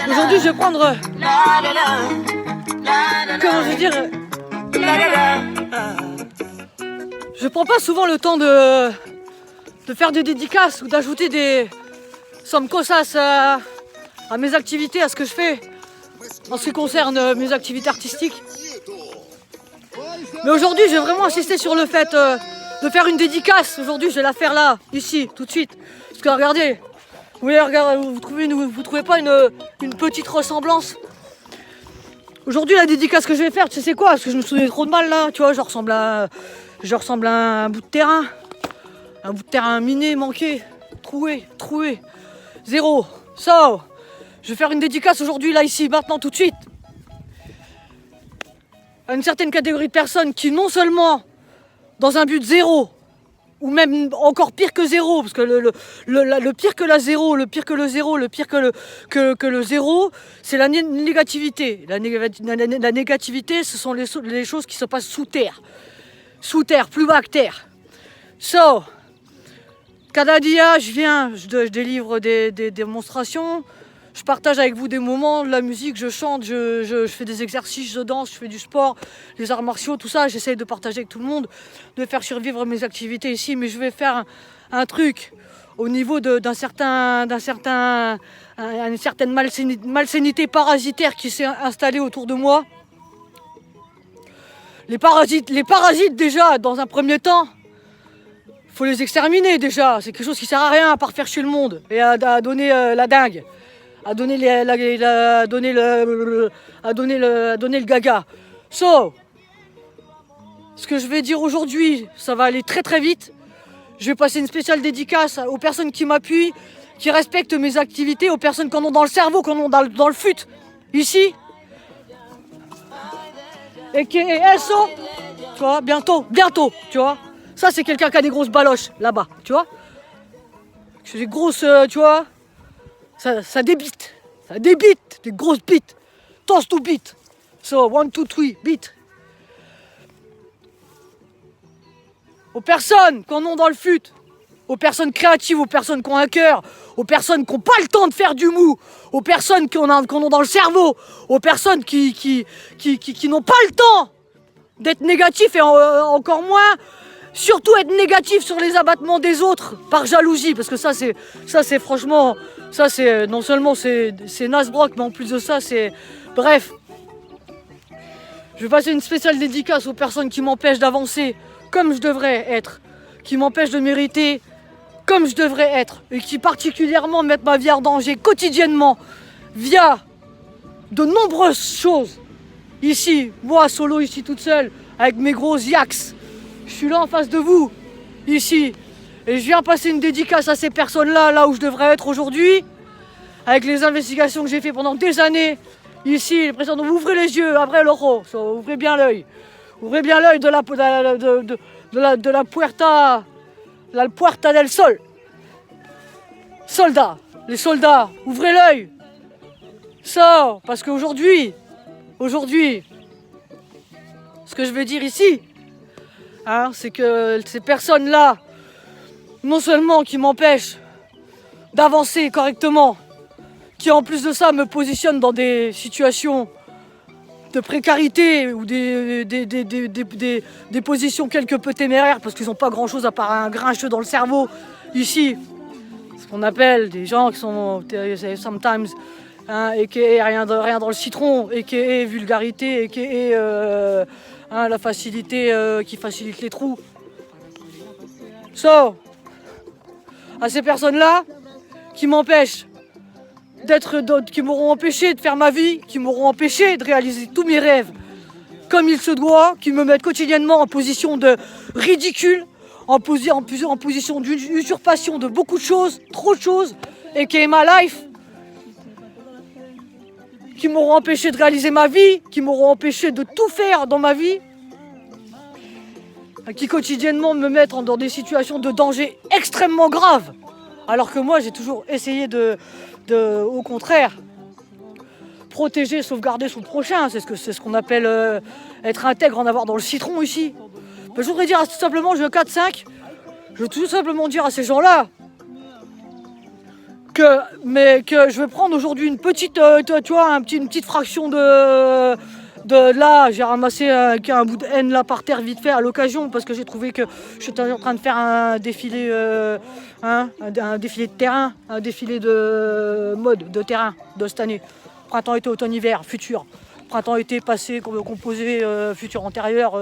Aujourd'hui, je vais prendre, comment je veux dire, je prends pas souvent le temps de faire des dédicaces ou d'ajouter des some cosas à mes activités, à ce que je fais en ce qui concerne mes activités artistiques. Mais aujourd'hui, je vais vraiment insister sur le fait de faire une dédicace. Aujourd'hui, je vais la faire là, ici, tout de suite. Parce que regardez, vous trouvez pas une petite ressemblance? Aujourd'hui, la dédicace que je vais faire, tu sais c'est quoi? Parce que je me souviens trop de mal là, tu vois, je ressemble à un bout de terrain. Un bout de terrain miné, manqué, troué, zéro. So, je vais faire une dédicace aujourd'hui, là, ici, maintenant, tout de suite. À une certaine catégorie de personnes qui, non seulement dans un but zéro, ou même encore pire que zéro, parce que le pire que la zéro, le pire que le zéro, le pire que le zéro, c'est la négativité. La négativité, ce sont les choses qui se passent sous terre. Sous terre, plus bas que terre. So, cada dia, je délivre des démonstrations, je partage avec vous des moments, de la musique, je chante, je fais des exercices, je danse, je fais du sport, les arts martiaux, tout ça, j'essaye de partager avec tout le monde, de faire survivre mes activités ici, mais je vais faire un truc au niveau d'une certaine malsénité parasitaire qui s'est installée autour de moi. Les parasites déjà, dans un premier temps, faut les exterminer déjà, c'est quelque chose qui sert à rien à part faire chier le monde et à donner la dingue, à donner le gaga. So, ce que je vais dire aujourd'hui, ça va aller très très vite. Je vais passer une spéciale dédicace aux personnes qui m'appuient, qui respectent mes activités, aux personnes qui en ont dans le cerveau, qui en ont dans le fut, ici. Et qui est SO, tu vois, bientôt, tu vois. Ça, c'est quelqu'un qui a des grosses baloches, là-bas, tu vois. C'est des grosses, tu vois. Ça débite. Des grosses bites. Toss to beat. So, 1, 2, 3, beat. Aux personnes qui en ont dans le fut, aux personnes créatives, aux personnes qui ont un cœur, aux personnes qui n'ont pas le temps de faire du mou, aux personnes qui en ont dans le cerveau, aux personnes qui n'ont pas le temps d'être négatifs et encore moins, surtout être négatif sur les abattements des autres par jalousie, parce que ça c'est franchement, ça c'est non seulement c'est Nasbrock, mais en plus de ça c'est, bref. Je vais passer une spéciale dédicace aux personnes qui m'empêchent d'avancer comme je devrais être, qui m'empêchent de mériter comme je devrais être, et qui particulièrement mettent ma vie en danger quotidiennement via de nombreuses choses. Ici, moi solo, ici toute seule, avec mes gros yaks. Je suis là en face de vous, ici, et je viens passer une dédicace à ces personnes-là, là où je devrais être aujourd'hui, avec les investigations que j'ai fait pendant des années. Ici, les présidents, ouvrez les yeux, abrez l'ojo, ouvrez bien l'œil. Ouvrez bien l'œil de la Puerta del Sol. Soldats, les soldats, ouvrez l'œil. Ça, parce qu'aujourd'hui, ce que je veux dire ici, hein, c'est que ces personnes-là, non seulement qui m'empêchent d'avancer correctement, qui en plus de ça me positionnent dans des situations de précarité ou des positions quelque peu téméraires parce qu'ils n'ont pas grand-chose à part un grincheux dans le cerveau, ici, ce qu'on appelle des gens qui sont sometimes, hein, et qui est rien dans le citron, et qui est vulgarité, et qui est la facilité qui facilite les trous. So, à ces personnes-là qui m'empêchent qui m'auront empêché de faire ma vie, qui m'auront empêché de réaliser tous mes rêves comme il se doit, qui me mettent quotidiennement en position de ridicule, en position d'usurpation de beaucoup de choses, trop de choses, et qui est ma life, qui m'auront empêché de réaliser ma vie, qui m'auront empêché de tout faire dans ma vie, qui quotidiennement me mettent dans des situations de danger extrêmement graves, alors que moi j'ai toujours essayé au contraire, protéger, sauvegarder son prochain, c'est ce qu'on appelle être intègre, en avoir dans le citron ici. Ben, je voudrais dire tout simplement, je veux tout simplement dire à ces gens-là mais que je vais prendre aujourd'hui une petite, tu vois, une petite fraction de là, j'ai ramassé un bout de haine là par terre vite fait à l'occasion parce que j'ai trouvé que j'étais en train de faire un défilé, un défilé de terrain, un défilé de mode de terrain de cette année. Printemps, été, automne, hiver, futur. Printemps, été, passé, composé, futur, antérieur,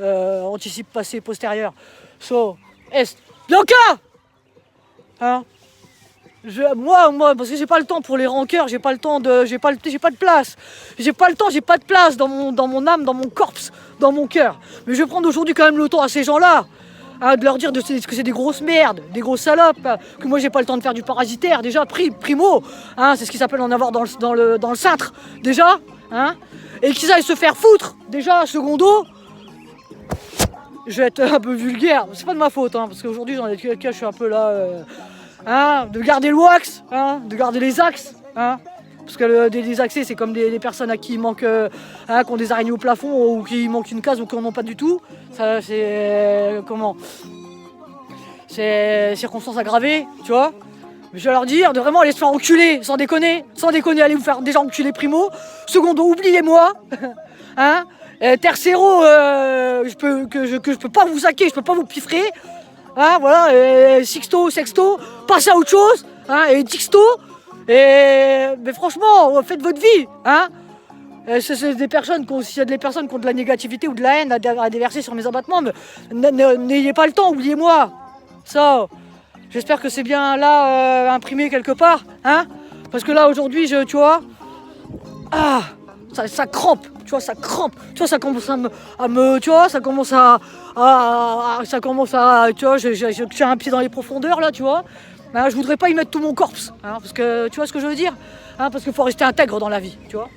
anticipe, passé, postérieur. So, est, Bianca, hein? Moi, parce que j'ai pas le temps pour les rancœurs, j'ai pas de place. J'ai pas de place dans mon âme, dans mon corps, dans mon cœur. Mais je vais prendre aujourd'hui quand même le temps à ces gens-là, hein, de leur dire que c'est des grosses merdes, des grosses salopes, que moi j'ai pas le temps de faire du parasitaire, déjà, primo, hein, c'est ce qui s'appelle en avoir dans le cintre, déjà, hein, et qu'ils aillent se faire foutre, déjà, secondo. Je vais être un peu vulgaire, c'est pas de ma faute, hein, parce qu'aujourd'hui je suis un peu là. Hein, de garder le wax, hein, de garder les axes, hein, parce que les axés c'est comme des personnes à qui il manque, hein, qui ont des araignées au plafond ou qui manquent une case ou qui n'en ont pas du tout. Ça c'est comment? C'est circonstances aggravées, tu vois. Mais je vais leur dire de vraiment aller se faire enculer, sans déconner, allez vous faire déjà enculer primo. Secondo, oubliez-moi, hein. Tercero, je peux pas vous saquer, je peux pas vous piffrer. Hein, voilà, sexto, passez à autre chose, hein, et dixto, mais franchement, faites votre vie, hein. C'est des personnes, s'il y a des personnes qui ont de la négativité ou de la haine à déverser sur mes abattements, n'ayez pas le temps, oubliez-moi. Ça, j'espère que c'est bien là imprimé quelque part, hein, parce que là aujourd'hui, tu vois, ça crampe, tu vois, ça crampe, tu vois, ça commence tu vois, ça commence à, tu vois, j'ai un pied dans les profondeurs là, tu vois, je voudrais pas y mettre tout mon corps, hein, parce que, tu vois ce que je veux dire, hein, parce qu'il faut rester intègre dans la vie, tu vois.